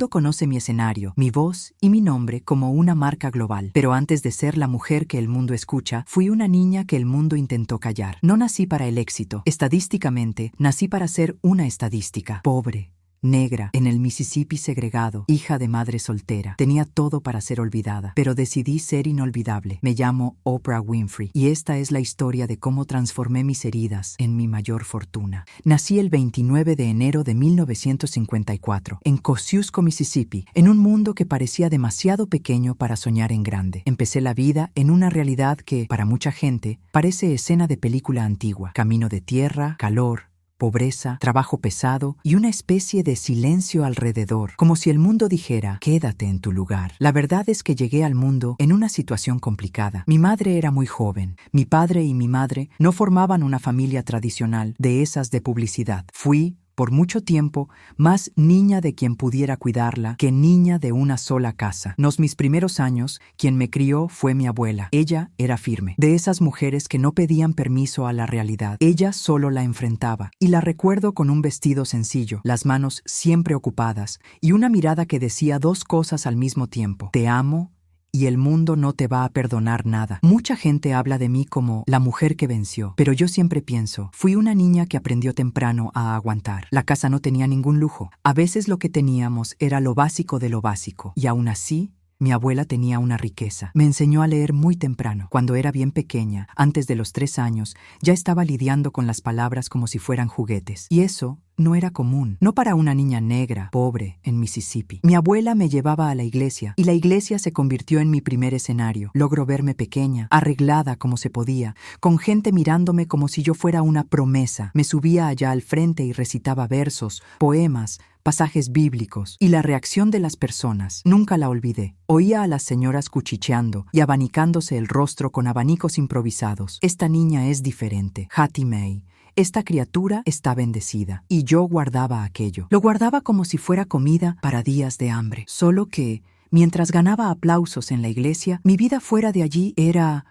mundo conoce mi escenario, mi voz y mi nombre como una marca global. Pero antes de ser la mujer que el mundo escucha, fui una niña que el mundo intentó callar. No nací para el éxito. Estadísticamente, nací para ser una estadística. Pobre, negra, en el Mississippi segregado, hija de madre soltera. Tenía todo para ser olvidada, pero decidí ser inolvidable. Me llamo Oprah Winfrey y esta es la historia de cómo transformé mis heridas en mi mayor fortuna. Nací el 29 de enero de 1954, en Kosciuszko, Mississippi, en un mundo que parecía demasiado pequeño para soñar en grande. Empecé la vida en una realidad que, para mucha gente, parece escena de película antigua. Camino de tierra, calor, pobreza, trabajo pesado y una especie de silencio alrededor, como si el mundo dijera, quédate en tu lugar. La verdad es que llegué al mundo en una situación complicada. Mi madre era muy joven. Mi padre y mi madre no formaban una familia tradicional, de esas de publicidad. Fui, por mucho tiempo, más niña de quien pudiera cuidarla que niña de una sola casa. Mis primeros años, quien me crió fue mi abuela. Ella era firme, de esas mujeres que no pedían permiso a la realidad. Ella solo la enfrentaba, y la recuerdo con un vestido sencillo, las manos siempre ocupadas, y una mirada que decía dos cosas al mismo tiempo. Te amo, y el mundo no te va a perdonar nada. Mucha gente habla de mí como la mujer que venció, pero yo siempre pienso, fui una niña que aprendió temprano a aguantar. La casa no tenía ningún lujo. A veces lo que teníamos era lo básico de lo básico, y aún así, mi abuela tenía una riqueza. Me enseñó a leer muy temprano. Cuando era bien pequeña, antes de los 3 años, ya estaba lidiando con las palabras como si fueran juguetes. Y eso no era común, no para una niña negra, pobre, en Mississippi. Mi abuela me llevaba a la iglesia, y la iglesia se convirtió en mi primer escenario. Logro verme pequeña, arreglada como se podía, con gente mirándome como si yo fuera una promesa. Me subía allá al frente y recitaba versos, poemas, pasajes bíblicos, y la reacción de las personas nunca la olvidé. Oía a las señoras cuchicheando y abanicándose el rostro con abanicos improvisados. Esta niña es diferente, Hattie Mae. Esta criatura está bendecida. Y yo guardaba aquello. Lo guardaba como si fuera comida para días de hambre. Solo que, mientras ganaba aplausos en la iglesia, mi vida fuera de allí era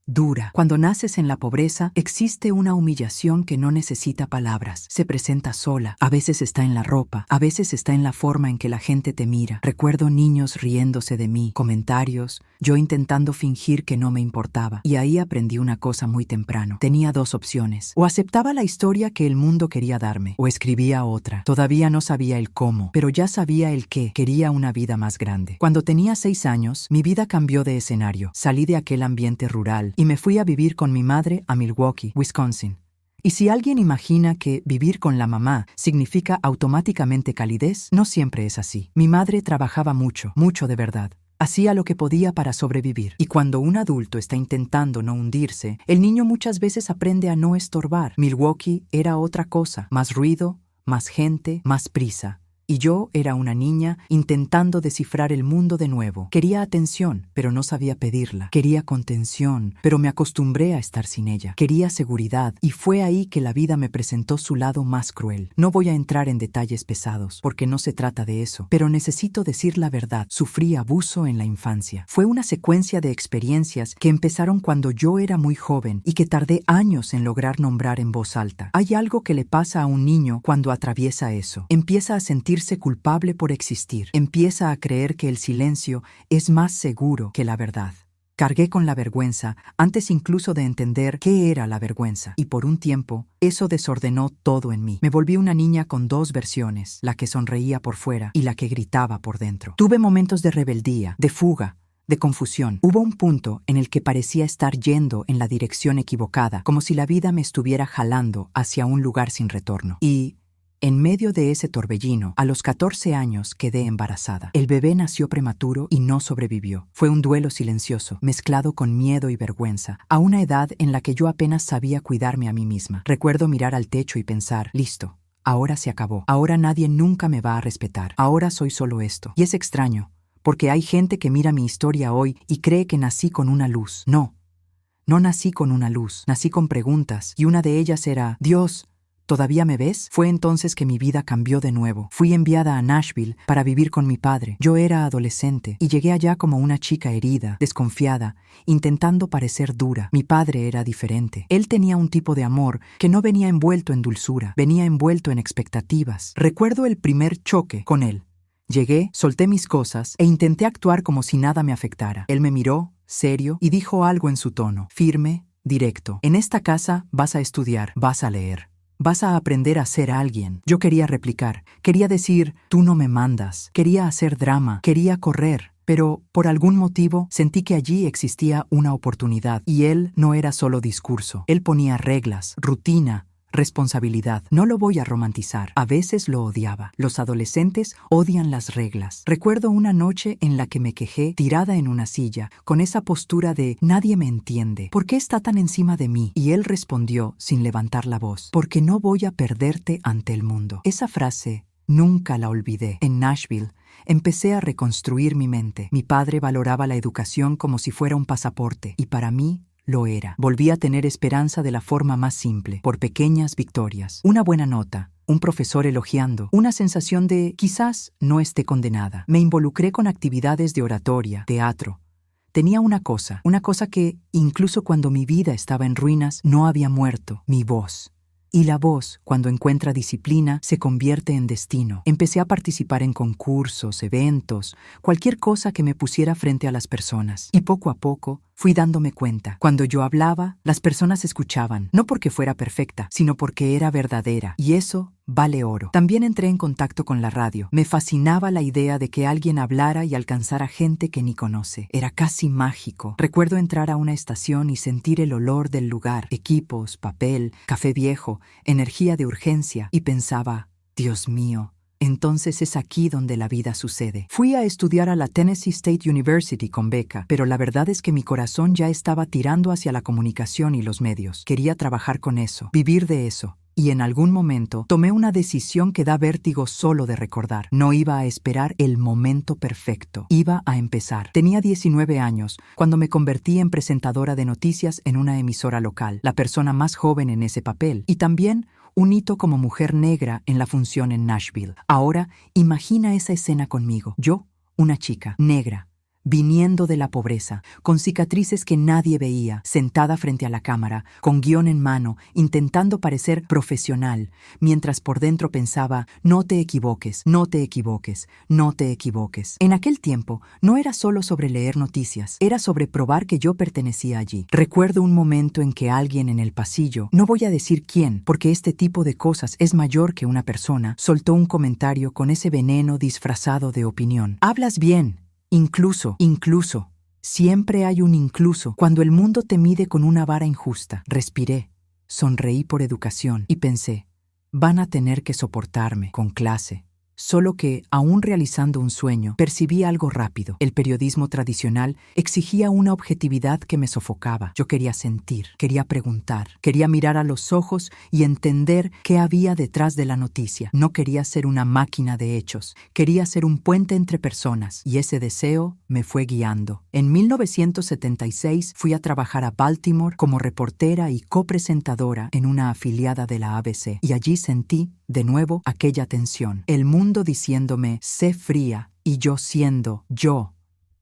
dura. Cuando naces en la pobreza, existe una humillación que no necesita palabras. Se presenta sola. A veces está en la ropa. A veces está en la forma en que la gente te mira. Recuerdo niños riéndose de mí, comentarios, yo intentando fingir que no me importaba. Y ahí aprendí una cosa muy temprano. Tenía 2 opciones. O aceptaba la historia que el mundo quería darme, o escribía otra. Todavía no sabía el cómo, pero ya sabía el qué. Quería una vida más grande. Cuando tenía 6 años, mi vida cambió de escenario. Salí de aquel ambiente rural y me fui a vivir con mi madre a Milwaukee, Wisconsin. Y si alguien imagina que vivir con la mamá significa automáticamente calidez, no siempre es así. Mi madre trabajaba mucho, mucho de verdad. Hacía lo que podía para sobrevivir. Y cuando un adulto está intentando no hundirse, el niño muchas veces aprende a no estorbar. Milwaukee era otra cosa, más ruido, más gente, más prisa. Y yo era una niña intentando descifrar el mundo de nuevo. Quería atención, pero no sabía pedirla. Quería contención, pero me acostumbré a estar sin ella. Quería seguridad, y fue ahí que la vida me presentó su lado más cruel. No voy a entrar en detalles pesados, porque no se trata de eso, pero necesito decir la verdad. Sufrí abuso en la infancia. Fue una secuencia de experiencias que empezaron cuando yo era muy joven y que tardé años en lograr nombrar en voz alta. Hay algo que le pasa a un niño cuando atraviesa eso. Empieza a sentirse culpable por existir. Empieza a creer que el silencio es más seguro que la verdad. Cargué con la vergüenza antes incluso de entender qué era la vergüenza, y por un tiempo eso desordenó todo en mí. Me volví una niña con 2 versiones, la que sonreía por fuera y la que gritaba por dentro. Tuve momentos de rebeldía, de fuga, de confusión. Hubo un punto en el que parecía estar yendo en la dirección equivocada, como si la vida me estuviera jalando hacia un lugar sin retorno. Y en medio de ese torbellino, a los 14 años quedé embarazada. El bebé nació prematuro y no sobrevivió. Fue un duelo silencioso, mezclado con miedo y vergüenza, a una edad en la que yo apenas sabía cuidarme a mí misma. Recuerdo mirar al techo y pensar, listo, ahora se acabó. Ahora nadie nunca me va a respetar. Ahora soy solo esto. Y es extraño, porque hay gente que mira mi historia hoy y cree que nací con una luz. No nací con una luz. Nací con preguntas, y una de ellas era, Dios, ¿todavía me ves? Fue entonces que mi vida cambió de nuevo. Fui enviada a Nashville para vivir con mi padre. Yo era adolescente y llegué allá como una chica herida, desconfiada, intentando parecer dura. Mi padre era diferente. Él tenía un tipo de amor que no venía envuelto en dulzura, venía envuelto en expectativas. Recuerdo el primer choque con él. Llegué, solté mis cosas e intenté actuar como si nada me afectara. Él me miró, serio, y dijo algo en su tono, firme, directo. En esta casa vas a estudiar, vas a leer. Vas a aprender a ser alguien. Yo quería replicar, quería decir, tú no me mandas. Quería hacer drama, quería correr. Pero, por algún motivo, sentí que allí existía una oportunidad. Y él no era solo discurso. Él ponía reglas, rutina, responsabilidad. No lo voy a romantizar. A veces lo odiaba. Los adolescentes odian las reglas. Recuerdo una noche en la que me quejé, tirada en una silla, con esa postura de nadie me entiende. ¿Por qué está tan encima de mí? Y él respondió, sin levantar la voz, porque no voy a perderte ante el mundo. Esa frase nunca la olvidé. En Nashville, empecé a reconstruir mi mente. Mi padre valoraba la educación como si fuera un pasaporte, y para mí, lo era. Volví a tener esperanza de la forma más simple, por pequeñas victorias. Una buena nota, un profesor elogiando, una sensación de quizás no esté condenada. Me involucré con actividades de oratoria, teatro. Tenía una cosa que, incluso cuando mi vida estaba en ruinas, no había muerto, mi voz. Y la voz, cuando encuentra disciplina, se convierte en destino. Empecé a participar en concursos, eventos, cualquier cosa que me pusiera frente a las personas. Y poco a poco fui dándome cuenta. Cuando yo hablaba, las personas escuchaban, no porque fuera perfecta, sino porque era verdadera. Y eso vale oro. También entré en contacto con la radio. Me fascinaba la idea de que alguien hablara y alcanzara gente que ni conoce. Era casi mágico. Recuerdo entrar a una estación y sentir el olor del lugar, equipos, papel, café viejo, energía de urgencia, y pensaba, Dios mío, entonces es aquí donde la vida sucede. Fui a estudiar a la Tennessee State University con beca, pero la verdad es que mi corazón ya estaba tirando hacia la comunicación y los medios. Quería trabajar con eso, vivir de eso. Y en algún momento tomé una decisión que da vértigo solo de recordar. No iba a esperar el momento perfecto. Iba a empezar. Tenía 19 años cuando me convertí en presentadora de noticias en una emisora local, la persona más joven en ese papel, y también un hito como mujer negra en la función en Nashville. Ahora, imagina esa escena conmigo. Yo, una chica negra, viniendo de la pobreza, con cicatrices que nadie veía, sentada frente a la cámara, con guión en mano, intentando parecer profesional, mientras por dentro pensaba, no te equivoques, no te equivoques, no te equivoques. En aquel tiempo, no era solo sobre leer noticias, era sobre probar que yo pertenecía allí. Recuerdo un momento en que alguien en el pasillo, no voy a decir quién, porque este tipo de cosas es mayor que una persona, soltó un comentario con ese veneno disfrazado de opinión. Hablas bien. Incluso, siempre hay un incluso cuando el mundo te mide con una vara injusta. Respiré, sonreí por educación y pensé, van a tener que soportarme con clase. Solo que, aún realizando un sueño, percibí algo rápido. El periodismo tradicional exigía una objetividad que me sofocaba. Yo quería sentir, quería preguntar, quería mirar a los ojos y entender qué había detrás de la noticia. No quería ser una máquina de hechos, quería ser un puente entre personas, y ese deseo me fue guiando. En 1976 fui a trabajar a Baltimore como reportera y copresentadora en una afiliada de la ABC, y allí sentí, de nuevo, aquella tensión. El mundo diciéndome, sé fría, y yo siendo yo.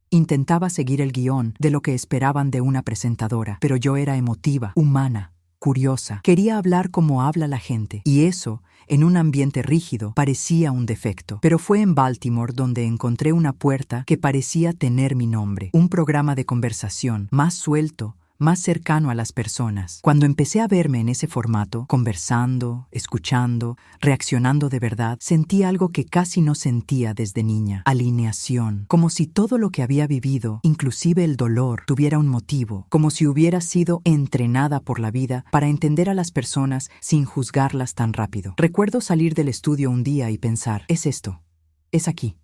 Intentaba seguir el guión de lo que esperaban de una presentadora, pero yo era emotiva, humana, curiosa. Quería hablar como habla la gente, y eso, en un ambiente rígido, parecía un defecto. Pero fue en Baltimore donde encontré una puerta que parecía tener mi nombre. Un programa de conversación, más suelto, más cercano a las personas. Cuando empecé a verme en ese formato, conversando, escuchando, reaccionando de verdad, sentí algo que casi no sentía desde niña. Alineación. Como si todo lo que había vivido, inclusive el dolor, tuviera un motivo. Como si hubiera sido entrenada por la vida para entender a las personas sin juzgarlas tan rápido. Recuerdo salir del estudio un día y pensar, es esto, es aquí.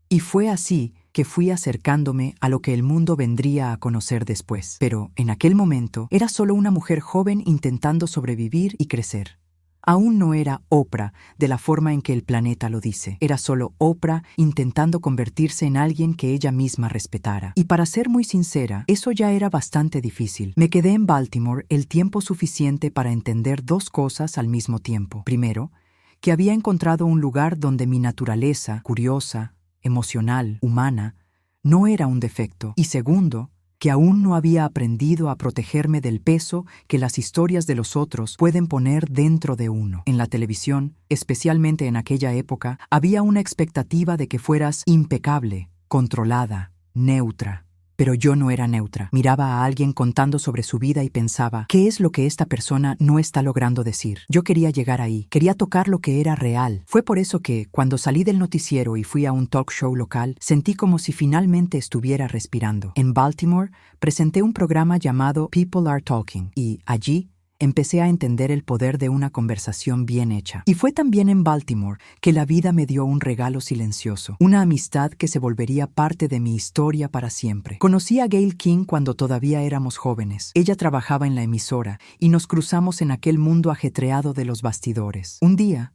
Y fue así que fui acercándome a lo que el mundo vendría a conocer después. Pero, en aquel momento, era solo una mujer joven intentando sobrevivir y crecer. Aún no era Oprah de la forma en que el planeta lo dice. Era solo Oprah intentando convertirse en alguien que ella misma respetara. Y para ser muy sincera, eso ya era bastante difícil. Me quedé en Baltimore el tiempo suficiente para entender dos cosas al mismo tiempo. Primero, que había encontrado un lugar donde mi naturaleza, curiosa, emocional, humana, no era un defecto. Y segundo, que aún no había aprendido a protegerme del peso que las historias de los otros pueden poner dentro de uno. En la televisión, especialmente en aquella época, había una expectativa de que fueras impecable, controlada, neutra. Pero yo no era neutra. Miraba a alguien contando sobre su vida y pensaba, ¿qué es lo que esta persona no está logrando decir? Yo quería llegar ahí, quería tocar lo que era real. Fue por eso que, cuando salí del noticiero y fui a un talk show local, sentí como si finalmente estuviera respirando. En Baltimore, presenté un programa llamado People Are Talking, y allí empecé a entender el poder de una conversación bien hecha. Y fue también en Baltimore que la vida me dio un regalo silencioso, una amistad que se volvería parte de mi historia para siempre. Conocí a Gayle King cuando todavía éramos jóvenes. Ella trabajaba en la emisora y nos cruzamos en aquel mundo ajetreado de los bastidores. Un día,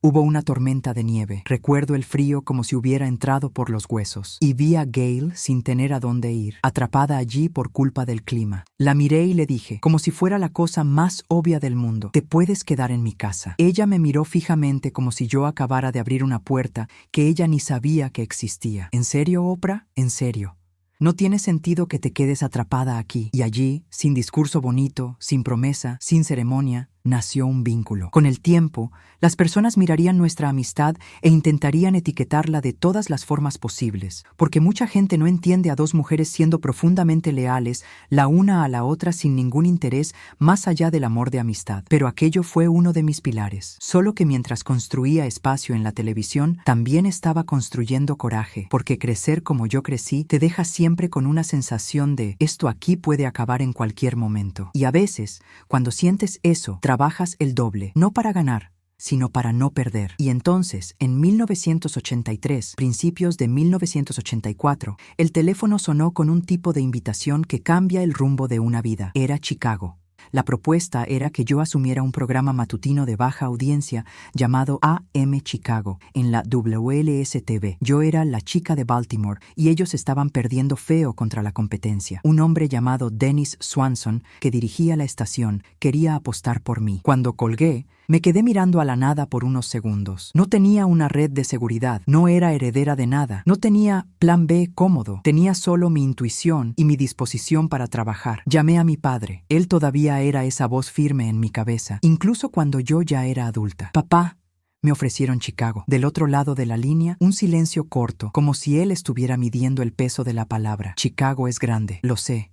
hubo una tormenta de nieve. Recuerdo el frío como si hubiera entrado por los huesos. Y vi a Gayle sin tener a dónde ir, atrapada allí por culpa del clima. La miré y le dije, como si fuera la cosa más obvia del mundo, «Te puedes quedar en mi casa». Ella me miró fijamente como si yo acabara de abrir una puerta que ella ni sabía que existía. «¿En serio, Oprah? ¿En serio? No tiene sentido que te quedes atrapada aquí». Y allí, sin discurso bonito, sin promesa, sin ceremonia, nació un vínculo. Con el tiempo, las personas mirarían nuestra amistad e intentarían etiquetarla de todas las formas posibles, porque mucha gente no entiende a dos mujeres siendo profundamente leales la una a la otra sin ningún interés más allá del amor de amistad. Pero aquello fue uno de mis pilares. Solo que mientras construía espacio en la televisión, también estaba construyendo coraje, porque crecer como yo crecí te deja siempre con una sensación de «esto aquí puede acabar en cualquier momento». Y a veces, cuando sientes eso, trabajas el doble, no para ganar, sino para no perder. Y entonces, en 1983, principios de 1984, el teléfono sonó con un tipo de invitación que cambia el rumbo de una vida. Era Chicago. La propuesta era que yo asumiera un programa matutino de baja audiencia llamado AM Chicago en la WLS-TV. Yo era la chica de Baltimore y ellos estaban perdiendo feo contra la competencia. Un hombre llamado Dennis Swanson, que dirigía la estación, quería apostar por mí. Cuando colgué, me quedé mirando a la nada por unos segundos. No tenía una red de seguridad, no era heredera de nada, no tenía plan B cómodo, tenía solo mi intuición y mi disposición para trabajar. Llamé a mi padre. Él todavía era esa voz firme en mi cabeza, incluso cuando yo ya era adulta. «Papá», me ofrecieron Chicago. Del otro lado de la línea, un silencio corto, como si él estuviera midiendo el peso de la palabra. «Chicago es grande, lo sé».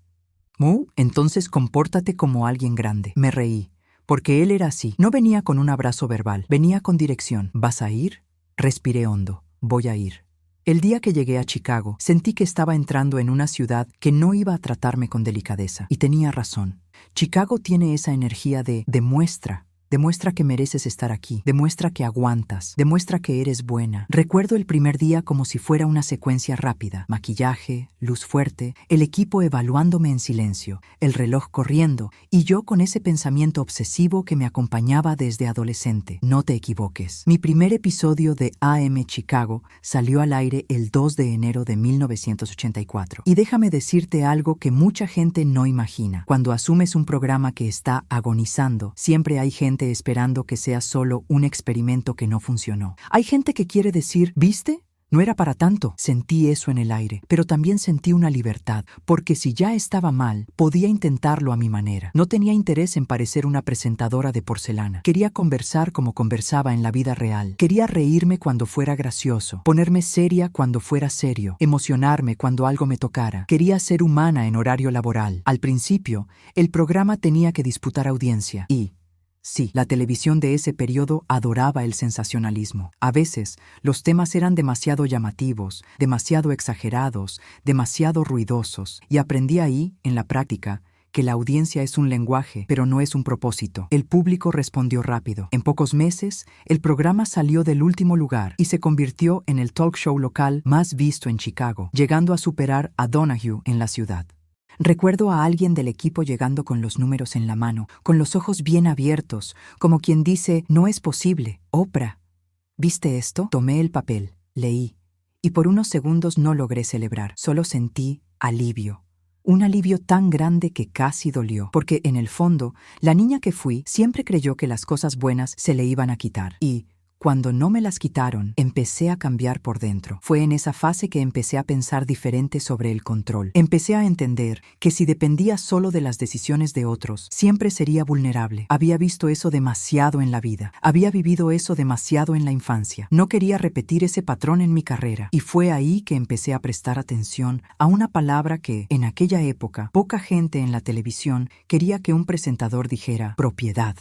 «¿Mu? Entonces compórtate como alguien grande». Me reí. Porque él era así. No venía con un abrazo verbal, venía con dirección. ¿Vas a ir? Respiré hondo. Voy a ir. El día que llegué a Chicago, sentí que estaba entrando en una ciudad que no iba a tratarme con delicadeza. Y tenía razón. Chicago tiene esa energía de demuestra. Demuestra que mereces estar aquí. Demuestra que aguantas. Demuestra que eres buena. Recuerdo el primer día como si fuera una secuencia rápida. Maquillaje, luz fuerte, el equipo evaluándome en silencio, el reloj corriendo y yo con ese pensamiento obsesivo que me acompañaba desde adolescente. No te equivoques. Mi primer episodio de AM Chicago salió al aire el 2 de enero de 1984. Y déjame decirte algo que mucha gente no imagina. Cuando asumes un programa que está agonizando, siempre hay gente esperando que sea solo un experimento que no funcionó. Hay gente que quiere decir, ¿viste? No era para tanto. Sentí eso en el aire, pero también sentí una libertad, porque si ya estaba mal, podía intentarlo a mi manera. No tenía interés en parecer una presentadora de porcelana. Quería conversar como conversaba en la vida real. Quería reírme cuando fuera gracioso, ponerme seria cuando fuera serio, emocionarme cuando algo me tocara. Quería ser humana en horario laboral. Al principio, el programa tenía que disputar audiencia y sí, la televisión de ese periodo adoraba el sensacionalismo. A veces, los temas eran demasiado llamativos, demasiado exagerados, demasiado ruidosos, y aprendí ahí, en la práctica, que la audiencia es un lenguaje, pero no es un propósito. El público respondió rápido. En pocos meses, el programa salió del último lugar y se convirtió en el talk show local más visto en Chicago, llegando a superar a Donahue en la ciudad. Recuerdo a alguien del equipo llegando con los números en la mano, con los ojos bien abiertos, como quien dice, no es posible, Oprah. ¿Viste esto? Tomé el papel, leí, y por unos segundos no logré celebrar, solo sentí alivio. Un alivio tan grande que casi dolió, porque en el fondo, la niña que fui siempre creyó que las cosas buenas se le iban a quitar. Y cuando no me las quitaron, empecé a cambiar por dentro. Fue en esa fase que empecé a pensar diferente sobre el control. Empecé a entender que si dependía solo de las decisiones de otros, siempre sería vulnerable. Había visto eso demasiado en la vida. Había vivido eso demasiado en la infancia. No quería repetir ese patrón en mi carrera. Y fue ahí que empecé a prestar atención a una palabra que, en aquella época, poca gente en la televisión quería que un presentador dijera: propiedad.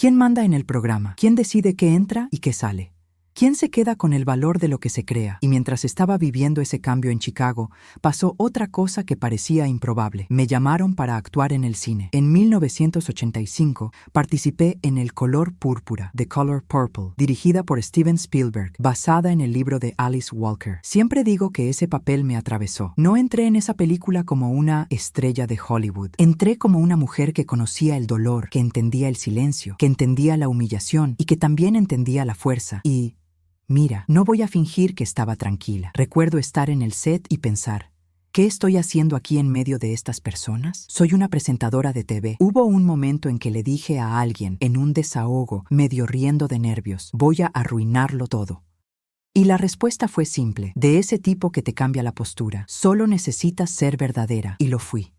¿Quién manda en el programa? ¿Quién decide qué entra y qué sale? ¿Quién se queda con el valor de lo que se crea? Y mientras estaba viviendo ese cambio en Chicago, pasó otra cosa que parecía improbable. Me llamaron para actuar en el cine. En 1985 participé en El color púrpura, The Color Purple, dirigida por Steven Spielberg, basada en el libro de Alice Walker. Siempre digo que ese papel me atravesó. No entré en esa película como una estrella de Hollywood. Entré como una mujer que conocía el dolor, que entendía el silencio, que entendía la humillación y que también entendía la fuerza. Y mira, no voy a fingir que estaba tranquila. Recuerdo estar en el set y pensar: ¿qué estoy haciendo aquí en medio de estas personas? Soy una presentadora de TV. Hubo un momento en que le dije a alguien, en un desahogo, medio riendo de nervios: voy a arruinarlo todo. Y la respuesta fue simple: de ese tipo que te cambia la postura. Solo necesitas ser verdadera. Y lo fui.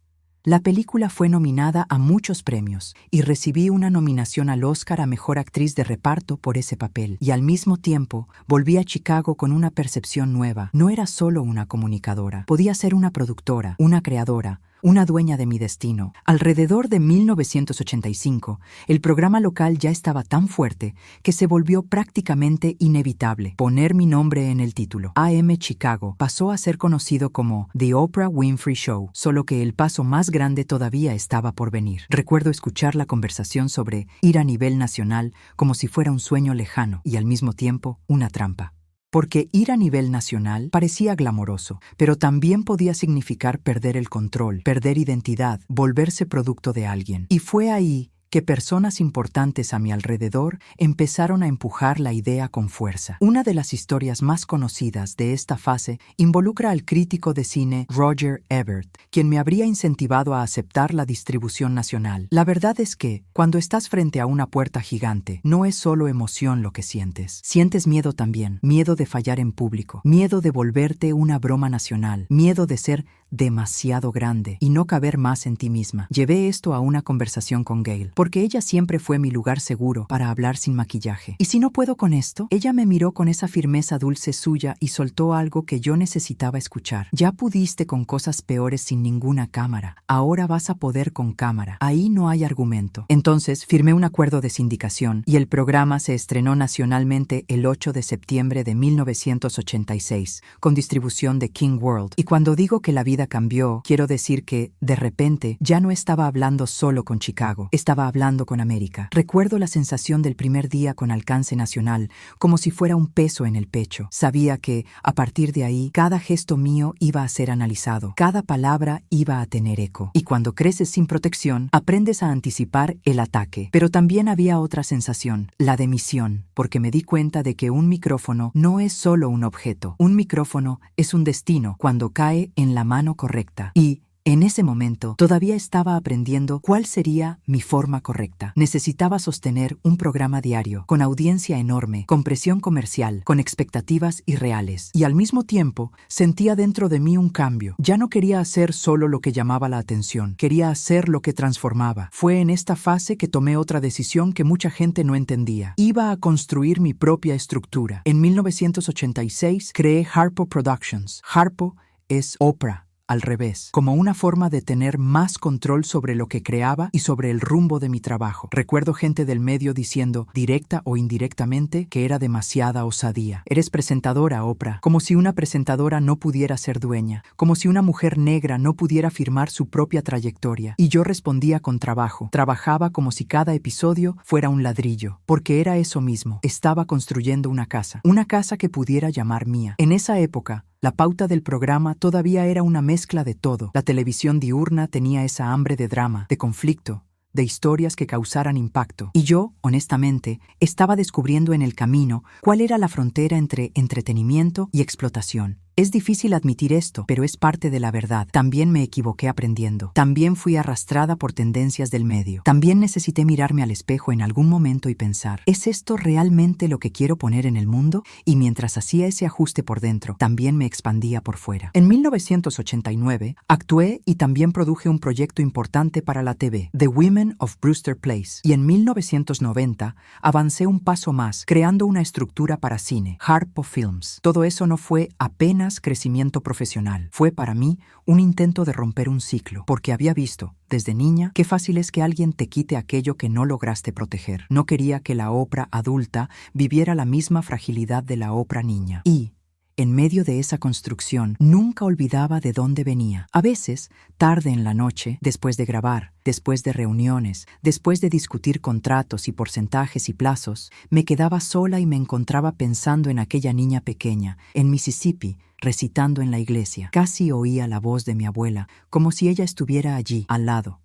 La película fue nominada a muchos premios y recibí una nominación al Oscar a Mejor Actriz de Reparto por ese papel. Y al mismo tiempo, volví a Chicago con una percepción nueva. No era solo una comunicadora, podía ser una productora, una creadora, una dueña de mi destino. Alrededor de 1985, el programa local ya estaba tan fuerte que se volvió prácticamente inevitable poner mi nombre en el título. AM Chicago pasó a ser conocido como The Oprah Winfrey Show, solo que el paso más grande todavía estaba por venir. Recuerdo escuchar la conversación sobre ir a nivel nacional como si fuera un sueño lejano y al mismo tiempo una trampa. Porque ir a nivel nacional parecía glamoroso, pero también podía significar perder el control, perder identidad, volverse producto de alguien. Y fue ahí que personas importantes a mi alrededor empezaron a empujar la idea con fuerza. Una de las historias más conocidas de esta fase involucra al crítico de cine Roger Ebert, quien me habría incentivado a aceptar la distribución nacional. La verdad es que, cuando estás frente a una puerta gigante, no es solo emoción lo que sientes. Sientes miedo también, miedo de fallar en público, miedo de volverte una broma nacional, miedo de ser demasiado grande y no caber más en ti misma. Llevé esto a una conversación con Gail, porque ella siempre fue mi lugar seguro para hablar sin maquillaje. ¿Y si no puedo con esto? Ella me miró con esa firmeza dulce suya y soltó algo que yo necesitaba escuchar. Ya pudiste con cosas peores sin ninguna cámara. Ahora vas a poder con cámara. Ahí no hay argumento. Entonces firmé un acuerdo de sindicación y el programa se estrenó nacionalmente el 8 de septiembre de 1986, con distribución de King World. Y cuando digo que la vida cambió, quiero decir que, de repente, ya no estaba hablando solo con Chicago, estaba hablando con América. Recuerdo la sensación del primer día con alcance nacional, como si fuera un peso en el pecho. Sabía que, a partir de ahí, cada gesto mío iba a ser analizado, cada palabra iba a tener eco. Y cuando creces sin protección, aprendes a anticipar el ataque. Pero también había otra sensación, la de misión, porque me di cuenta de que un micrófono no es solo un objeto. Un micrófono es un destino cuando cae en la mano correcta. Y en ese momento todavía estaba aprendiendo cuál sería mi forma correcta. Necesitaba sostener un programa diario, con audiencia enorme, con presión comercial, con expectativas irreales. Y al mismo tiempo sentía dentro de mí un cambio. Ya no quería hacer solo lo que llamaba la atención, quería hacer lo que transformaba. Fue en esta fase que tomé otra decisión que mucha gente no entendía. Iba a construir mi propia estructura. En 1986 creé Harpo Productions. Harpo es Oprah al revés, como una forma de tener más control sobre lo que creaba y sobre el rumbo de mi trabajo. Recuerdo gente del medio diciendo, directa o indirectamente, que era demasiada osadía. Eres presentadora, Oprah, como si una presentadora no pudiera ser dueña, como si una mujer negra no pudiera firmar su propia trayectoria. Y yo respondía con trabajo. Trabajaba como si cada episodio fuera un ladrillo, porque era eso mismo. Estaba construyendo una casa que pudiera llamar mía. En esa época, la pauta del programa todavía era una mezcla de todo. La televisión diurna tenía esa hambre de drama, de conflicto, de historias que causaran impacto. Y yo, honestamente, estaba descubriendo en el camino cuál era la frontera entre entretenimiento y explotación. Es difícil admitir esto, pero es parte de la verdad. También me equivoqué aprendiendo. También fui arrastrada por tendencias del medio. También necesité mirarme al espejo en algún momento y pensar, ¿es esto realmente lo que quiero poner en el mundo? Y mientras hacía ese ajuste por dentro, también me expandía por fuera. En 1989, actué y también produje un proyecto importante para la TV, The Women of Brewster Place. Y en 1990, avancé un paso más, creando una estructura para cine, Harpo Films. Todo eso no fue apenas crecimiento profesional. Fue para mí un intento de romper un ciclo, porque había visto, desde niña, qué fácil es que alguien te quite aquello que no lograste proteger. No quería que la Oprah adulta viviera la misma fragilidad de la Oprah niña. Y, en medio de esa construcción, nunca olvidaba de dónde venía. A veces, tarde en la noche, después de grabar, después de reuniones, después de discutir contratos y porcentajes y plazos, me quedaba sola y me encontraba pensando en aquella niña pequeña, en Mississippi, recitando en la iglesia. Casi oía la voz de mi abuela, como si ella estuviera allí, al lado.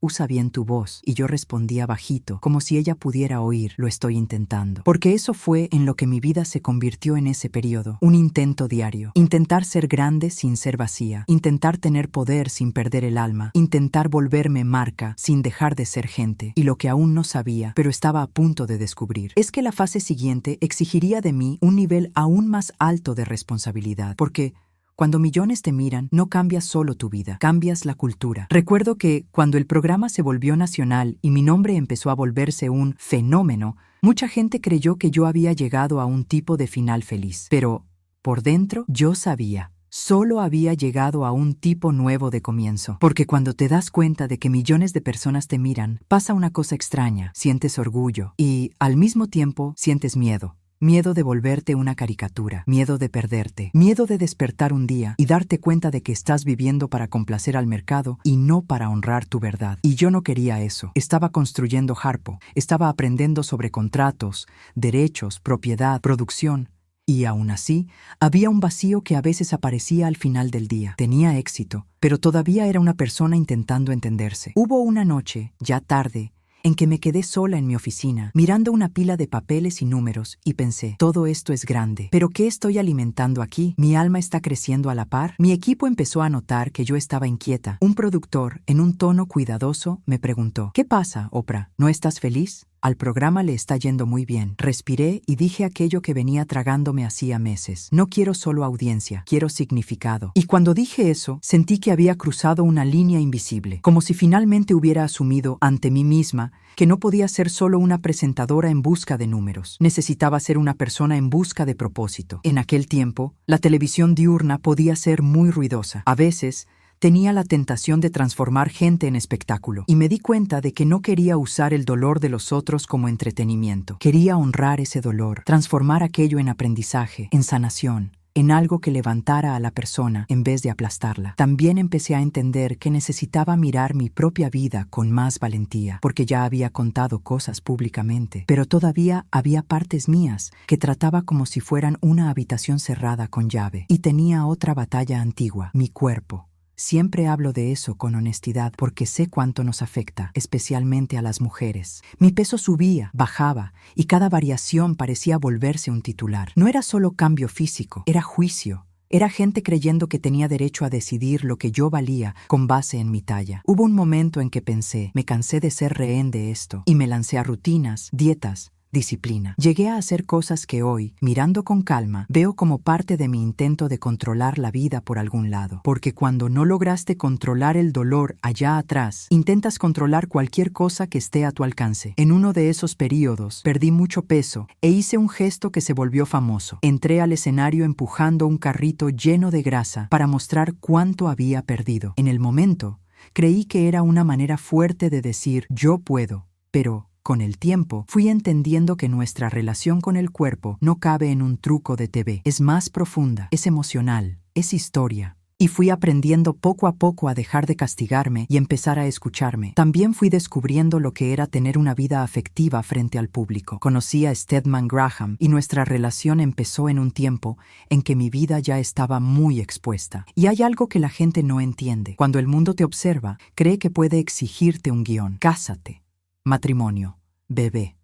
Usa bien tu voz. Y yo respondía bajito, como si ella pudiera oír, lo estoy intentando. Porque eso fue en lo que mi vida se convirtió en ese periodo. Un intento diario. Intentar ser grande sin ser vacía. Intentar tener poder sin perder el alma. Intentar volverme marca sin dejar de ser gente. Y lo que aún no sabía, pero estaba a punto de descubrir, es que la fase siguiente exigiría de mí un nivel aún más alto de responsabilidad. Porque cuando millones te miran, no cambias solo tu vida, cambias la cultura. Recuerdo que, cuando el programa se volvió nacional y mi nombre empezó a volverse un fenómeno, mucha gente creyó que yo había llegado a un tipo de final feliz. Pero, por dentro, yo sabía. Solo había llegado a un tipo nuevo de comienzo. Porque cuando te das cuenta de que millones de personas te miran, pasa una cosa extraña. Sientes orgullo y, al mismo tiempo, sientes miedo. Miedo de volverte una caricatura, miedo de perderte, miedo de despertar un día y darte cuenta de que estás viviendo para complacer al mercado y no para honrar tu verdad. Y yo no quería eso. Estaba construyendo Harpo, estaba aprendiendo sobre contratos, derechos, propiedad, producción. Y aún así, había un vacío que a veces aparecía al final del día. Tenía éxito, pero todavía era una persona intentando entenderse. Hubo una noche, ya tarde, en que me quedé sola en mi oficina, mirando una pila de papeles y números, y pensé, todo esto es grande, ¿pero qué estoy alimentando aquí? ¿Mi alma está creciendo a la par? Mi equipo empezó a notar que yo estaba inquieta. Un productor, en un tono cuidadoso, me preguntó, ¿qué pasa, Oprah? ¿No estás feliz? Al programa le está yendo muy bien. Respiré y dije aquello que venía tragándome hacía meses. No quiero solo audiencia, quiero significado. Y cuando dije eso, sentí que había cruzado una línea invisible, como si finalmente hubiera asumido ante mí misma que no podía ser solo una presentadora en busca de números. Necesitaba ser una persona en busca de propósito. En aquel tiempo, la televisión diurna podía ser muy ruidosa. A veces, tenía la tentación de transformar gente en espectáculo, y me di cuenta de que no quería usar el dolor de los otros como entretenimiento. Quería honrar ese dolor, transformar aquello en aprendizaje, en sanación, en algo que levantara a la persona en vez de aplastarla. También empecé a entender que necesitaba mirar mi propia vida con más valentía, porque ya había contado cosas públicamente, pero todavía había partes mías que trataba como si fueran una habitación cerrada con llave. Y tenía otra batalla antigua, mi cuerpo. Siempre hablo de eso con honestidad porque sé cuánto nos afecta, especialmente a las mujeres. Mi peso subía, bajaba, y cada variación parecía volverse un titular. No era solo cambio físico, era juicio. Era gente creyendo que tenía derecho a decidir lo que yo valía con base en mi talla. Hubo un momento en que pensé, me cansé de ser rehén de esto, y me lancé a rutinas, dietas, disciplina. Llegué a hacer cosas que hoy, mirando con calma, veo como parte de mi intento de controlar la vida por algún lado. Porque cuando no lograste controlar el dolor allá atrás, intentas controlar cualquier cosa que esté a tu alcance. En uno de esos períodos, perdí mucho peso e hice un gesto que se volvió famoso. Entré al escenario empujando un carrito lleno de grasa para mostrar cuánto había perdido. En el momento, creí que era una manera fuerte de decir, yo puedo, pero con el tiempo, fui entendiendo que nuestra relación con el cuerpo no cabe en un truco de TV. Es más profunda, es emocional, es historia. Y fui aprendiendo poco a poco a dejar de castigarme y empezar a escucharme. También fui descubriendo lo que era tener una vida afectiva frente al público. Conocí a Stedman Graham y nuestra relación empezó en un tiempo en que mi vida ya estaba muy expuesta. Y hay algo que la gente no entiende. Cuando el mundo te observa, cree que puede exigirte un guión. Cásate. Matrimonio, bebé,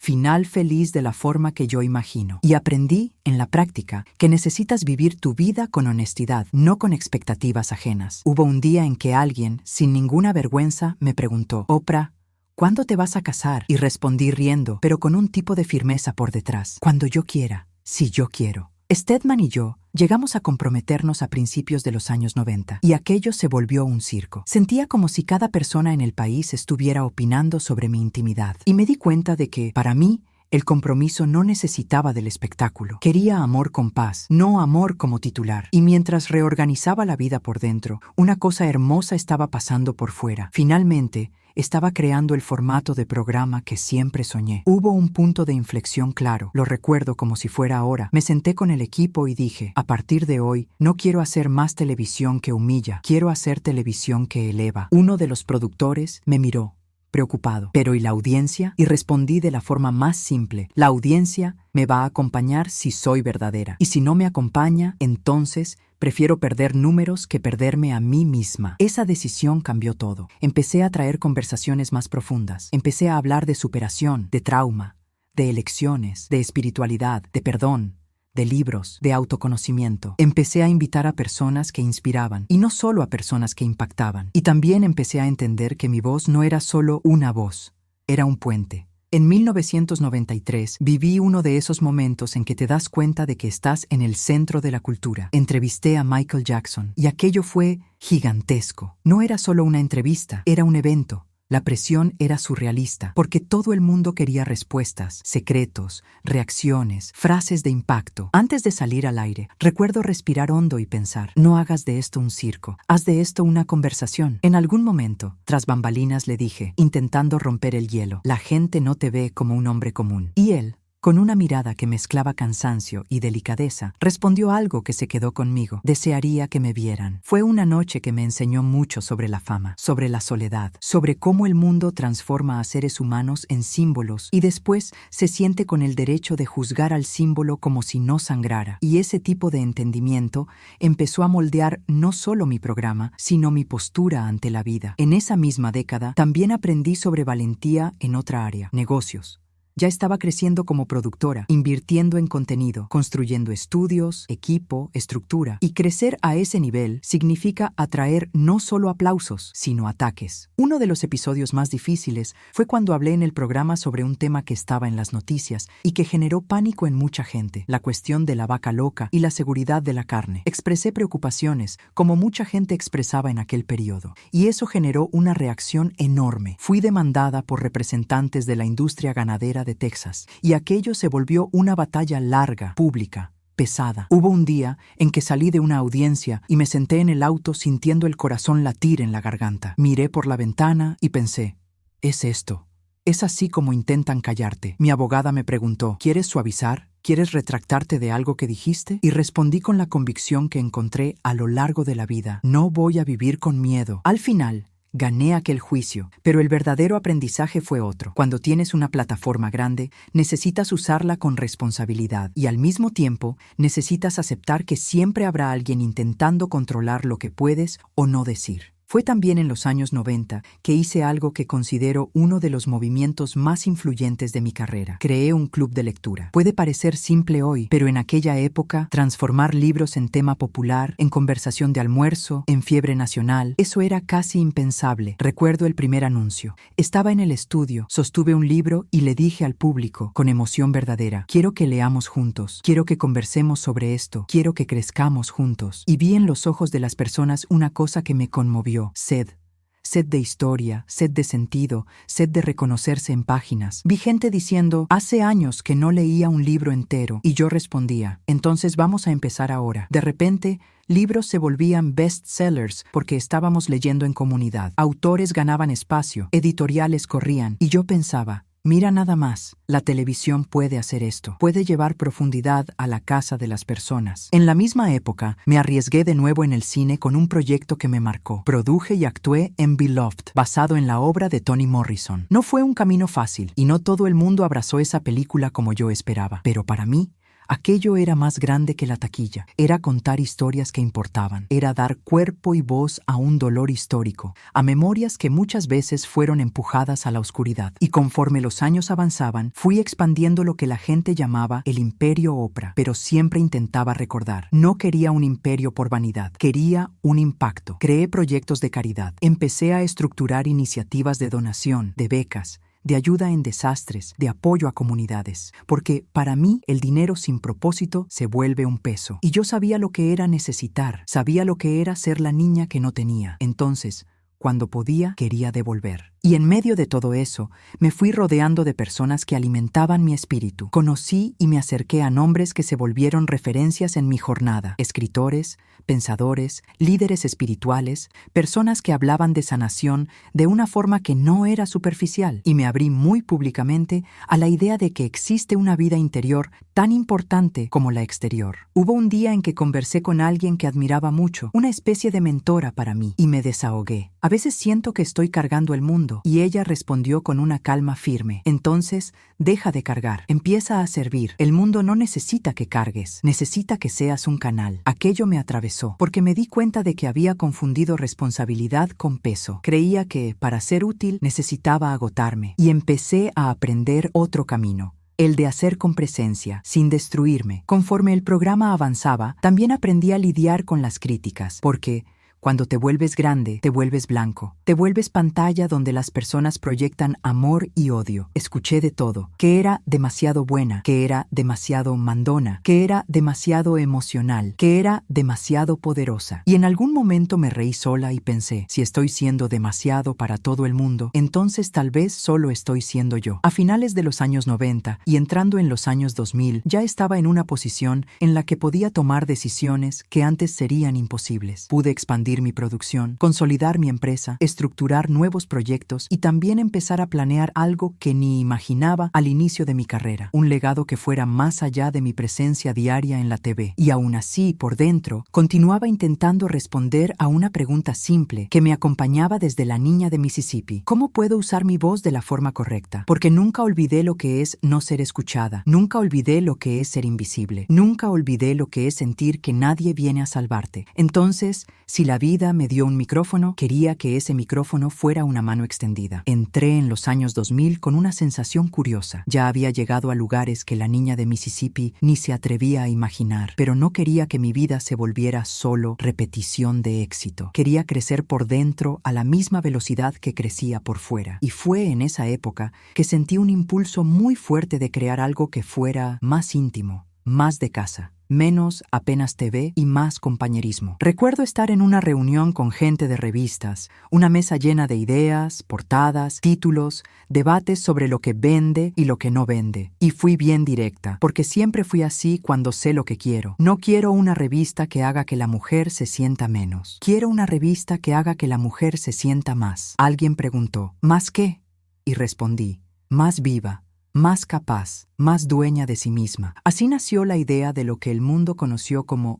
final feliz de la forma que yo imagino. Y aprendí, en la práctica, que necesitas vivir tu vida con honestidad, no con expectativas ajenas. Hubo un día en que alguien, sin ninguna vergüenza, me preguntó, Oprah, ¿cuándo te vas a casar? Y respondí riendo, pero con un tipo de firmeza por detrás. Cuando yo quiera, si yo quiero. Stedman y yo llegamos a comprometernos a principios de los años 90 y aquello se volvió un circo. Sentía como si cada persona en el país estuviera opinando sobre mi intimidad y me di cuenta de que, para mí, el compromiso no necesitaba del espectáculo. Quería amor con paz, no amor como titular. Y mientras reorganizaba la vida por dentro, una cosa hermosa estaba pasando por fuera. Finalmente, estaba creando el formato de programa que siempre soñé. Hubo un punto de inflexión claro, lo recuerdo como si fuera ahora. Me senté con el equipo y dije, a partir de hoy, no quiero hacer más televisión que humilla, quiero hacer televisión que eleva. Uno de los productores me miró, preocupado. ¿Pero y la audiencia? Y respondí de la forma más simple. La audiencia me va a acompañar si soy verdadera. Y si no me acompaña, entonces prefiero perder números que perderme a mí misma. Esa decisión cambió todo. Empecé a traer conversaciones más profundas. Empecé a hablar de superación, de trauma, de elecciones, de espiritualidad, de perdón, de libros, de autoconocimiento. Empecé a invitar a personas que inspiraban, y no solo a personas que impactaban. Y también empecé a entender que mi voz no era solo una voz, era un puente. En 1993 viví uno de esos momentos en que te das cuenta de que estás en el centro de la cultura. Entrevisté a Michael Jackson, y aquello fue gigantesco. No era solo una entrevista, era un evento. La presión era surrealista, porque todo el mundo quería respuestas, secretos, reacciones, frases de impacto. Antes de salir al aire, recuerdo respirar hondo y pensar, no hagas de esto un circo, haz de esto una conversación. En algún momento, tras bambalinas le dije, intentando romper el hielo, la gente no te ve como un hombre común. Y él, con una mirada que mezclaba cansancio y delicadeza, respondió algo que se quedó conmigo. Desearía que me vieran. Fue una noche que me enseñó mucho sobre la fama, sobre la soledad, sobre cómo el mundo transforma a seres humanos en símbolos y después se siente con el derecho de juzgar al símbolo como si no sangrara. Y ese tipo de entendimiento empezó a moldear no solo mi programa, sino mi postura ante la vida. En esa misma década, también aprendí sobre valentía en otra área, negocios. Ya estaba creciendo como productora, invirtiendo en contenido, construyendo estudios, equipo, estructura. Y crecer a ese nivel significa atraer no solo aplausos, sino ataques. Uno de los episodios más difíciles fue cuando hablé en el programa sobre un tema que estaba en las noticias y que generó pánico en mucha gente, la cuestión de la vaca loca y la seguridad de la carne. Expresé preocupaciones, como mucha gente expresaba en aquel periodo, y eso generó una reacción enorme. Fui demandada por representantes de la industria ganadera de Texas, y aquello se volvió una batalla larga, pública, pesada. Hubo un día en que salí de una audiencia y me senté en el auto sintiendo el corazón latir en la garganta. Miré por la ventana y pensé, es esto. Es así como intentan callarte. Mi abogada me preguntó, ¿quieres suavizar? ¿Quieres retractarte de algo que dijiste? Y respondí con la convicción que encontré a lo largo de la vida. No voy a vivir con miedo. Al final, gané aquel juicio, pero el verdadero aprendizaje fue otro. Cuando tienes una plataforma grande, necesitas usarla con responsabilidad y al mismo tiempo necesitas aceptar que siempre habrá alguien intentando controlar lo que puedes o no decir. Fue también en los años 90 que hice algo que considero uno de los movimientos más influyentes de mi carrera. Creé un club de lectura. Puede parecer simple hoy, pero en aquella época, transformar libros en tema popular, en conversación de almuerzo, en fiebre nacional, eso era casi impensable. Recuerdo el primer anuncio. Estaba en el estudio, sostuve un libro y le dije al público, con emoción verdadera, quiero que leamos juntos, quiero que conversemos sobre esto, quiero que crezcamos juntos. Y vi en los ojos de las personas una cosa que me conmovió. Sed de historia, sed de sentido, sed de reconocerse en páginas. Vi gente diciendo, hace años que no leía un libro entero, y yo respondía, entonces vamos a empezar ahora. De repente, libros se volvían bestsellers porque estábamos leyendo en comunidad. Autores ganaban espacio, editoriales corrían, y yo pensaba, mira nada más, la televisión puede hacer esto, puede llevar profundidad a la casa de las personas. En la misma época, me arriesgué de nuevo en el cine con un proyecto que me marcó. Produje y actué en Beloved, basado en la obra de Toni Morrison. No fue un camino fácil, y no todo el mundo abrazó esa película como yo esperaba, pero para mí, Aquello era más grande que la taquilla. Era contar historias que importaban. Era dar cuerpo y voz a un dolor histórico, a memorias que muchas veces fueron empujadas a la oscuridad. Y conforme los años avanzaban, fui expandiendo lo que la gente llamaba el imperio Oprah, pero siempre intentaba recordar. No quería un imperio por vanidad, quería un impacto. Creé proyectos de caridad. Empecé a estructurar iniciativas de donación, de becas, de ayuda en desastres, de apoyo a comunidades, porque para mí el dinero sin propósito se vuelve un peso. Y yo sabía lo que era necesitar, sabía lo que era ser la niña que no tenía. Entonces, cuando podía, quería devolver. Y en medio de todo eso, me fui rodeando de personas que alimentaban mi espíritu. Conocí y me acerqué a nombres que se volvieron referencias en mi jornada. Escritores, pensadores, líderes espirituales, personas que hablaban de sanación de una forma que no era superficial. Y me abrí muy públicamente a la idea de que existe una vida interior tan importante como la exterior. Hubo un día en que conversé con alguien que admiraba mucho, una especie de mentora para mí, y me desahogué. A veces siento que estoy cargando el mundo. Y ella respondió con una calma firme. Entonces, deja de cargar, empieza a servir. El mundo no necesita que cargues, necesita que seas un canal. Aquello me atravesó, porque me di cuenta de que había confundido responsabilidad con peso. Creía que, para ser útil, necesitaba agotarme. Y empecé a aprender otro camino. El de hacer con presencia, sin destruirme. Conforme el programa avanzaba, también aprendí a lidiar con las críticas, porque cuando te vuelves grande, te vuelves blanco. Te vuelves pantalla donde las personas proyectan amor y odio. Escuché de todo. Que era demasiado buena, que era demasiado mandona, que era demasiado emocional, que era demasiado poderosa. Y en algún momento me reí sola y pensé, si estoy siendo demasiado para todo el mundo, entonces tal vez solo estoy siendo yo. A finales de los años 90 y entrando en los años 2000, ya estaba en una posición en la que podía tomar decisiones que antes serían imposibles. Pude expandir mi producción, consolidar mi empresa, estructurar nuevos proyectos y también empezar a planear algo que ni imaginaba al inicio de mi carrera, un legado que fuera más allá de mi presencia diaria en la TV. Y aún así, por dentro, continuaba intentando responder a una pregunta simple que me acompañaba desde la niña de Mississippi. ¿Cómo puedo usar mi voz de la forma correcta? Porque nunca olvidé lo que es no ser escuchada, nunca olvidé lo que es ser invisible, nunca olvidé lo que es sentir que nadie viene a salvarte. Entonces, si la vida me dio un micrófono, quería que ese micrófono fuera una mano extendida. Entré en los años 2000 con una sensación curiosa. Ya había llegado a lugares que la niña de Mississippi ni se atrevía a imaginar, pero no quería que mi vida se volviera solo repetición de éxito. Quería crecer por dentro a la misma velocidad que crecía por fuera. Y fue en esa época que sentí un impulso muy fuerte de crear algo que fuera más íntimo, más de casa. Menos apenas TV y más compañerismo. Recuerdo estar en una reunión con gente de revistas, una mesa llena de ideas, portadas, títulos, debates sobre lo que vende y lo que no vende. Y fui bien directa, porque siempre fui así cuando sé lo que quiero. No quiero una revista que haga que la mujer se sienta menos. Quiero una revista que haga que la mujer se sienta más. Alguien preguntó, ¿más qué? Y respondí, más viva, más capaz, más dueña de sí misma. Así nació la idea de lo que el mundo conoció como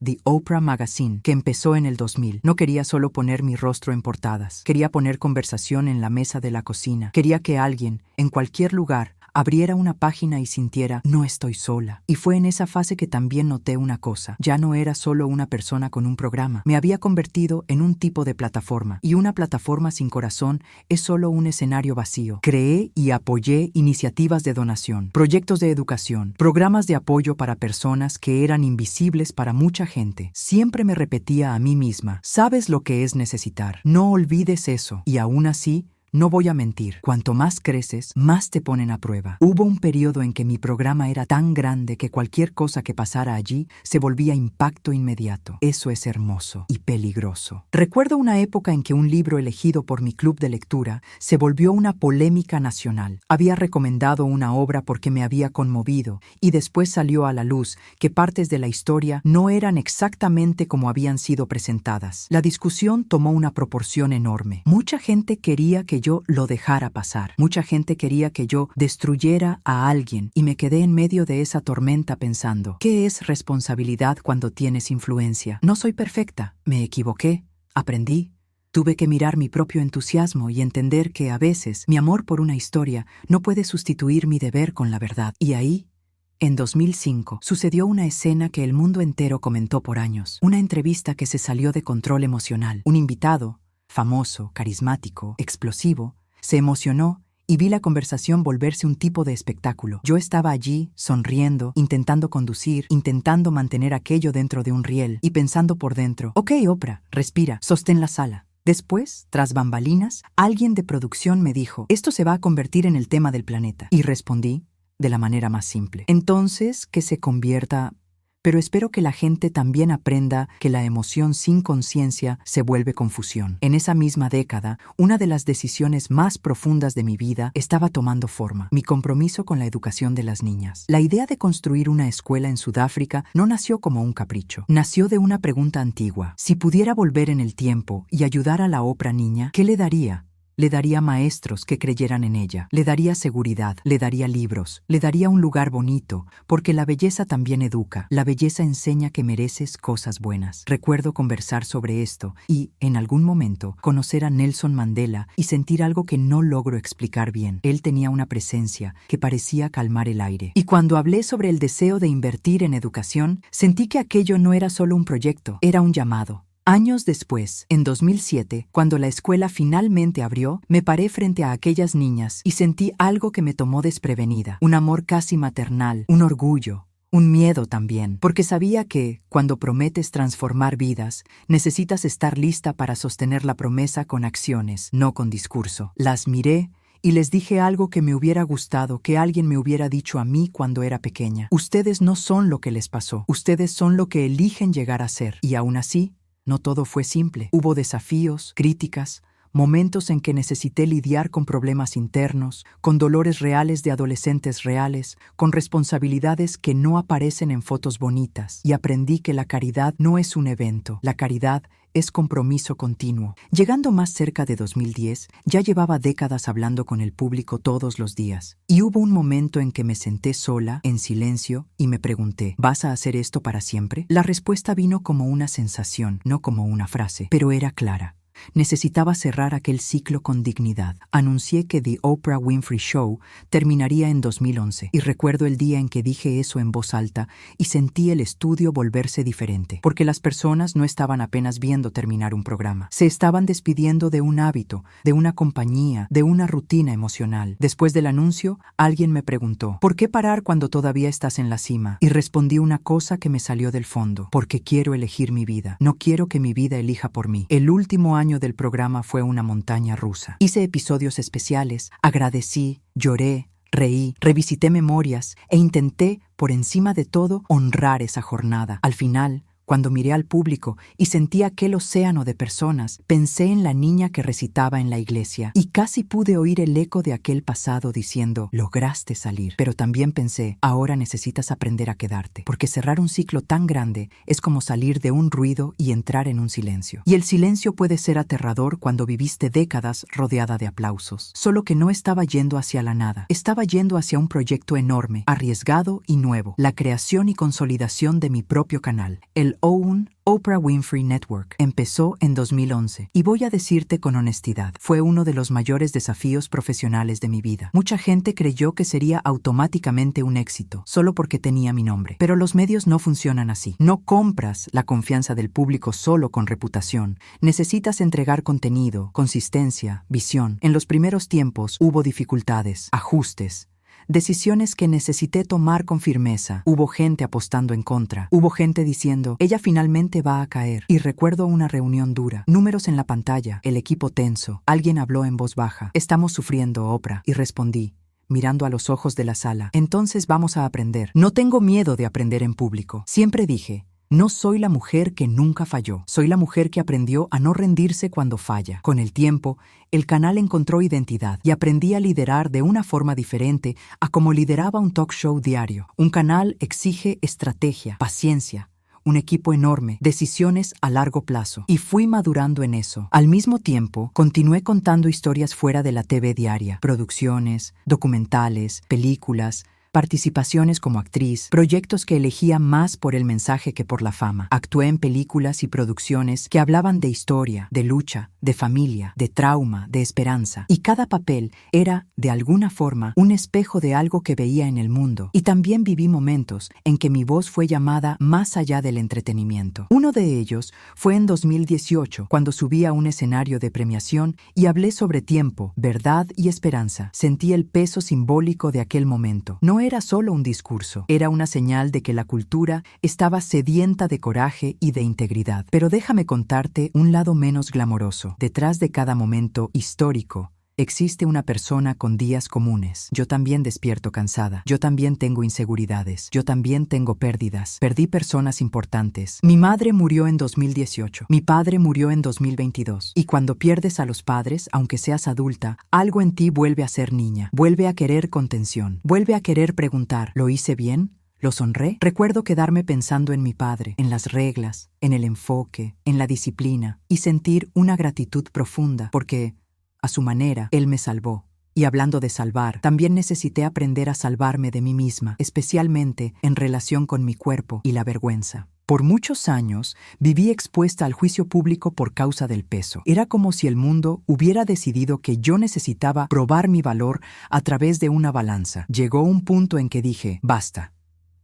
The Oprah Magazine, que empezó en el 2000. No quería solo poner mi rostro en portadas. Quería poner conversación en la mesa de la cocina. Quería que alguien, en cualquier lugar, abriera una página y sintiera, no estoy sola. Y fue en esa fase que también noté una cosa. Ya no era solo una persona con un programa. Me había convertido en un tipo de plataforma. Y una plataforma sin corazón es solo un escenario vacío. Creé y apoyé iniciativas de donación, proyectos de educación, programas de apoyo para personas que eran invisibles para mucha gente. Siempre me repetía a mí misma, ¿sabes lo que es necesitar? No olvides eso. Y aún así, no voy a mentir, cuanto más creces, más te ponen a prueba. Hubo un periodo en que mi programa era tan grande que cualquier cosa que pasara allí se volvía impacto inmediato. Eso es hermoso y peligroso. Recuerdo una época en que un libro elegido por mi club de lectura se volvió una polémica nacional. Había recomendado una obra porque me había conmovido y después salió a la luz que partes de la historia no eran exactamente como habían sido presentadas. La discusión tomó una proporción enorme. Mucha gente quería que yo lo dejara pasar. Mucha gente quería que yo destruyera a alguien y me quedé en medio de esa tormenta pensando, ¿qué es responsabilidad cuando tienes influencia? No soy perfecta, me equivoqué, aprendí. Tuve que mirar mi propio entusiasmo y entender que a veces mi amor por una historia no puede sustituir mi deber con la verdad. Y ahí En 2005 sucedió una escena que el mundo entero comentó por años. Una entrevista que se salió de control emocional. Un invitado, famoso, carismático, explosivo, se emocionó y vi la conversación volverse un tipo de espectáculo. Yo estaba allí, sonriendo, intentando conducir, intentando mantener aquello dentro de un riel y pensando por dentro: ok, Oprah, respira, sostén la sala. Después, tras bambalinas, alguien de producción me dijo: esto se va a convertir en el tema del planeta. Y respondí de la manera más simple: entonces, que se convierta... Pero espero que la gente también aprenda que la emoción sin conciencia se vuelve confusión. En esa misma década, una de las decisiones más profundas de mi vida estaba tomando forma: mi compromiso con la educación de las niñas. La idea de construir una escuela en Sudáfrica no nació como un capricho. Nació de una pregunta antigua: si pudiera volver en el tiempo y ayudar a la Oprah niña, ¿qué le daría? Le daría maestros que creyeran en ella, le daría seguridad, le daría libros, le daría un lugar bonito, porque la belleza también educa, la belleza enseña que mereces cosas buenas. Recuerdo conversar sobre esto y, en algún momento, conocer a Nelson Mandela y sentir algo que no logro explicar bien. Él tenía una presencia que parecía calmar el aire. Y cuando hablé sobre el deseo de invertir en educación, sentí que aquello no era solo un proyecto, era un llamado. Años después, en 2007, cuando la escuela finalmente abrió, me paré frente a aquellas niñas y sentí algo que me tomó desprevenida. Un amor casi maternal, un orgullo, un miedo también, porque sabía que, cuando prometes transformar vidas, necesitas estar lista para sostener la promesa con acciones, no con discurso. Las miré y les dije algo que me hubiera gustado que alguien me hubiera dicho a mí cuando era pequeña: ustedes no son lo que les pasó, ustedes son lo que eligen llegar a ser. Y aún así, no todo fue simple. Hubo desafíos, críticas, momentos en que necesité lidiar con problemas internos, con dolores reales de adolescentes reales, con responsabilidades que no aparecen en fotos bonitas. Y aprendí que la caridad no es un evento, la caridad es compromiso continuo. Llegando más cerca de 2010, ya llevaba décadas hablando con el público todos los días. Y hubo un momento en que me senté sola, en silencio, y me pregunté: ¿vas a hacer esto para siempre? La respuesta vino como una sensación, no como una frase, pero era clara. Necesitaba cerrar aquel ciclo con dignidad. Anuncié que The Oprah Winfrey Show terminaría en 2011 y recuerdo el día en que dije eso en voz alta y sentí el estudio volverse diferente, porque las personas no estaban apenas viendo terminar un programa. Se estaban despidiendo de un hábito, de una compañía, de una rutina emocional. Después del anuncio, alguien me preguntó: ¿por qué parar cuando todavía estás en la cima? Y respondí una cosa que me salió del fondo: porque quiero elegir mi vida. No quiero que mi vida elija por mí. El último año del programa fue una montaña rusa. Hice episodios especiales, agradecí, lloré, reí, revisité memorias e intenté, por encima de todo, honrar esa jornada. Al final, cuando miré al público y sentí aquel océano de personas, pensé en la niña que recitaba en la iglesia y casi pude oír el eco de aquel pasado diciendo: lograste salir. Pero también pensé: ahora necesitas aprender a quedarte, porque cerrar un ciclo tan grande es como salir de un ruido y entrar en un silencio. Y el silencio puede ser aterrador cuando viviste décadas rodeada de aplausos. Solo que no estaba yendo hacia la nada, estaba yendo hacia un proyecto enorme, arriesgado y nuevo: la creación y consolidación de mi propio canal, el Oprah Winfrey Network. Empezó en 2011 y voy a decirte con honestidad, fue uno de los mayores desafíos profesionales de mi vida. Mucha gente creyó que sería automáticamente un éxito, solo porque tenía mi nombre. Pero los medios no funcionan así. No compras la confianza del público solo con reputación. Necesitas entregar contenido, consistencia, visión. En los primeros tiempos hubo dificultades, ajustes, decisiones que necesité tomar con firmeza. Hubo gente apostando en contra. Hubo gente diciendo: ella finalmente va a caer. Y recuerdo una reunión dura. Números en la pantalla. El equipo tenso. Alguien habló en voz baja: estamos sufriendo, Oprah. Y respondí, mirando a los ojos de la sala: entonces vamos a aprender. No tengo miedo de aprender en público. Siempre dije: no soy la mujer que nunca falló, soy la mujer que aprendió a no rendirse cuando falla. Con el tiempo, el canal encontró identidad y aprendí a liderar de una forma diferente a como lideraba un talk show diario. Un canal exige estrategia, paciencia, un equipo enorme, decisiones a largo plazo. Y fui madurando en eso. Al mismo tiempo, continué contando historias fuera de la TV diaria, producciones, documentales, películas, participaciones como actriz, proyectos que elegía más por el mensaje que por la fama. Actué en películas y producciones que hablaban de historia, de lucha, de familia, de trauma, de esperanza. Y cada papel era, de alguna forma, un espejo de algo que veía en el mundo. Y también viví momentos en que mi voz fue llamada más allá del entretenimiento. Uno de ellos fue en 2018, cuando subí a un escenario de premiación y hablé sobre tiempo, verdad y esperanza. Sentí el peso simbólico de aquel momento. No era solo un discurso, era una señal de que la cultura estaba sedienta de coraje y de integridad. Pero déjame contarte un lado menos glamoroso. Detrás de cada momento histórico, existe una persona con días comunes. Yo también despierto cansada. Yo también tengo inseguridades. Yo también tengo pérdidas. Perdí personas importantes. Mi madre murió en 2018. Mi padre murió en 2022. Y cuando pierdes a los padres, aunque seas adulta, algo en ti vuelve a ser niña. Vuelve a querer contención. Vuelve a querer preguntar, ¿lo hice bien? ¿Los honré? Recuerdo quedarme pensando en mi padre, en las reglas, en el enfoque, en la disciplina, y sentir una gratitud profunda, porque, a su manera, él me salvó. Y hablando de salvar, también necesité aprender a salvarme de mí misma, especialmente en relación con mi cuerpo y la vergüenza. Por muchos años viví expuesta al juicio público por causa del peso. Era como si el mundo hubiera decidido que yo necesitaba probar mi valor a través de una balanza. Llegó un punto en que dije, basta.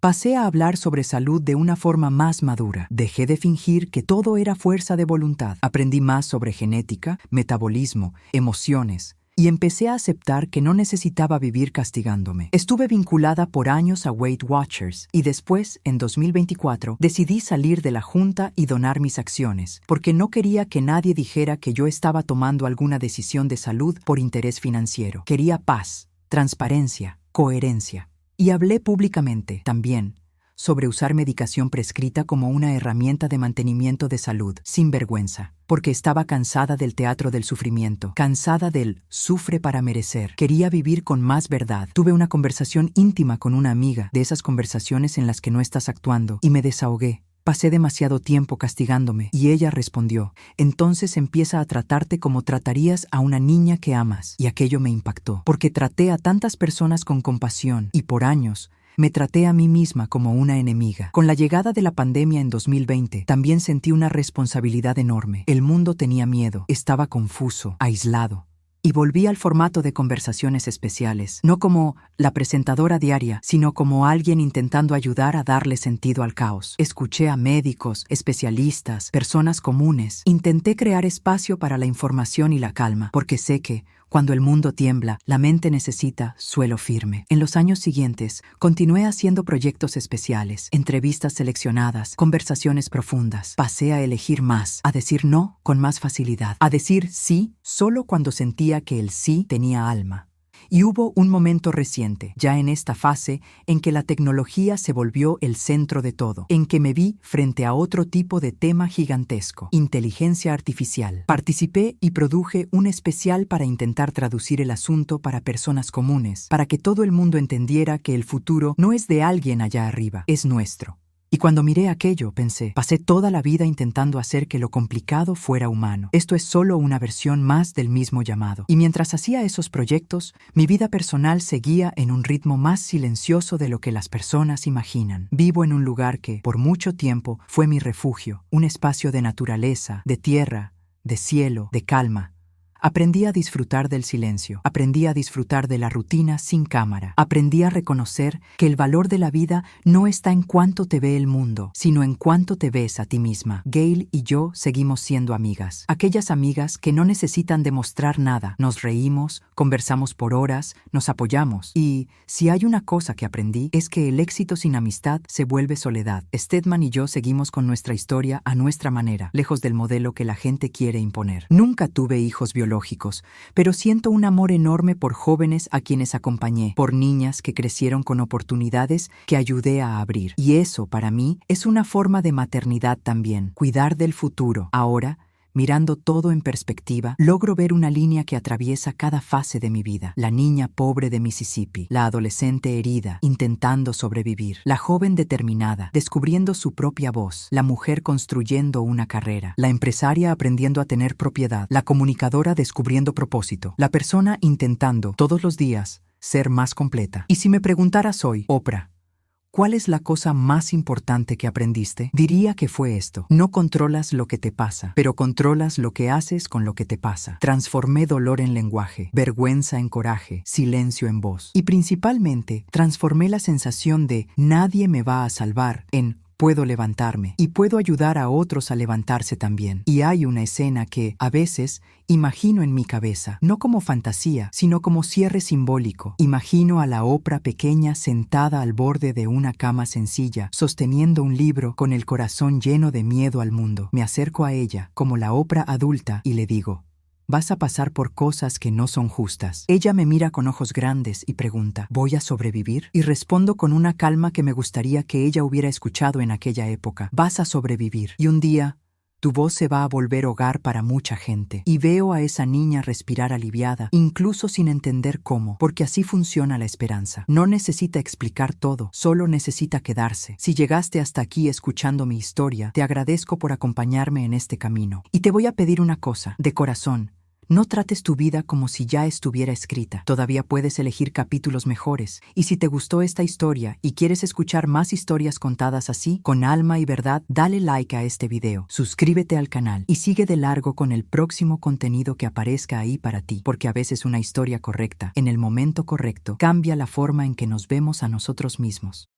Pasé a hablar sobre salud de una forma más madura. Dejé de fingir que todo era fuerza de voluntad. Aprendí más sobre genética, metabolismo, emociones, y empecé a aceptar que no necesitaba vivir castigándome. Estuve vinculada por años a Weight Watchers y después, en 2024, decidí salir de la junta y donar mis acciones, porque no quería que nadie dijera que yo estaba tomando alguna decisión de salud por interés financiero. Quería paz, transparencia, coherencia. Y hablé públicamente, también, sobre usar medicación prescrita como una herramienta de mantenimiento de salud, sin vergüenza, porque estaba cansada del teatro del sufrimiento, cansada del sufre para merecer. Quería vivir con más verdad. Tuve una conversación íntima con una amiga, de esas conversaciones en las que no estás actuando, y me desahogué. Pasé demasiado tiempo castigándome, y ella respondió, entonces empieza a tratarte como tratarías a una niña que amas. Y aquello me impactó, porque traté a tantas personas con compasión, y por años me traté a mí misma como una enemiga. Con la llegada de la pandemia en 2020, también sentí una responsabilidad enorme. El mundo tenía miedo, estaba confuso, aislado. Y volví al formato de conversaciones especiales, no como la presentadora diaria, sino como alguien intentando ayudar a darle sentido al caos. Escuché a médicos, especialistas, personas comunes. Intenté crear espacio para la información y la calma, porque sé que, cuando el mundo tiembla, la mente necesita suelo firme. En los años siguientes, continué haciendo proyectos especiales, entrevistas seleccionadas, conversaciones profundas. Pasé a elegir más, a decir no con más facilidad, a decir sí solo cuando sentía que el sí tenía alma. Y hubo un momento reciente, ya en esta fase, en que la tecnología se volvió el centro de todo, en que me vi frente a otro tipo de tema gigantesco, inteligencia artificial. Participé y produje un especial para intentar traducir el asunto para personas comunes, para que todo el mundo entendiera que el futuro no es de alguien allá arriba, es nuestro. Y cuando miré aquello, pensé, pasé toda la vida intentando hacer que lo complicado fuera humano. Esto es solo una versión más del mismo llamado. Y mientras hacía esos proyectos, mi vida personal seguía en un ritmo más silencioso de lo que las personas imaginan. Vivo en un lugar que, por mucho tiempo, fue mi refugio, un espacio de naturaleza, de tierra, de cielo, de calma. Aprendí a disfrutar del silencio, aprendí a disfrutar de la rutina sin cámara, aprendí a reconocer que el valor de la vida no está en cuánto te ve el mundo, sino en cuánto te ves a ti misma. Gail y yo seguimos siendo amigas, aquellas amigas que no necesitan demostrar nada. Nos reímos, conversamos por horas, nos apoyamos. Y si hay una cosa que aprendí es que el éxito sin amistad se vuelve soledad. Stedman y yo seguimos con nuestra historia a nuestra manera, lejos del modelo que la gente quiere imponer. Nunca tuve hijos biológicos, pero siento un amor enorme por jóvenes a quienes acompañé, por niñas que crecieron con oportunidades que ayudé a abrir. Y eso, para mí, es una forma de maternidad también, cuidar del futuro. Ahora, mirando todo en perspectiva, logro ver una línea que atraviesa cada fase de mi vida. La niña pobre de Mississippi, la adolescente herida, intentando sobrevivir, la joven determinada, descubriendo su propia voz, la mujer construyendo una carrera, la empresaria aprendiendo a tener propiedad, la comunicadora descubriendo propósito, la persona intentando, todos los días, ser más completa. Y si me preguntaras hoy, Oprah, ¿cuál es la cosa más importante que aprendiste? Diría que fue esto. No controlas lo que te pasa, pero controlas lo que haces con lo que te pasa. Transformé dolor en lenguaje, vergüenza en coraje, silencio en voz. Y principalmente, transformé la sensación de nadie me va a salvar en puedo levantarme y puedo ayudar a otros a levantarse también. Y hay una escena que, a veces, imagino en mi cabeza, no como fantasía, sino como cierre simbólico. Imagino a la Oprah pequeña sentada al borde de una cama sencilla, sosteniendo un libro con el corazón lleno de miedo al mundo. Me acerco a ella, como la Oprah adulta, y le digo, vas a pasar por cosas que no son justas. Ella me mira con ojos grandes y pregunta, ¿voy a sobrevivir? Y respondo con una calma que me gustaría que ella hubiera escuchado en aquella época. Vas a sobrevivir. Y un día, tu voz se va a volver hogar para mucha gente. Y veo a esa niña respirar aliviada, incluso sin entender cómo, porque así funciona la esperanza. No necesita explicar todo, solo necesita quedarse. Si llegaste hasta aquí escuchando mi historia, te agradezco por acompañarme en este camino. Y te voy a pedir una cosa, de corazón. No trates tu vida como si ya estuviera escrita. Todavía puedes elegir capítulos mejores. Y si te gustó esta historia y quieres escuchar más historias contadas así, con alma y verdad, dale like a este video, suscríbete al canal y sigue de largo con el próximo contenido que aparezca ahí para ti, porque a veces una historia correcta, en el momento correcto, cambia la forma en que nos vemos a nosotros mismos.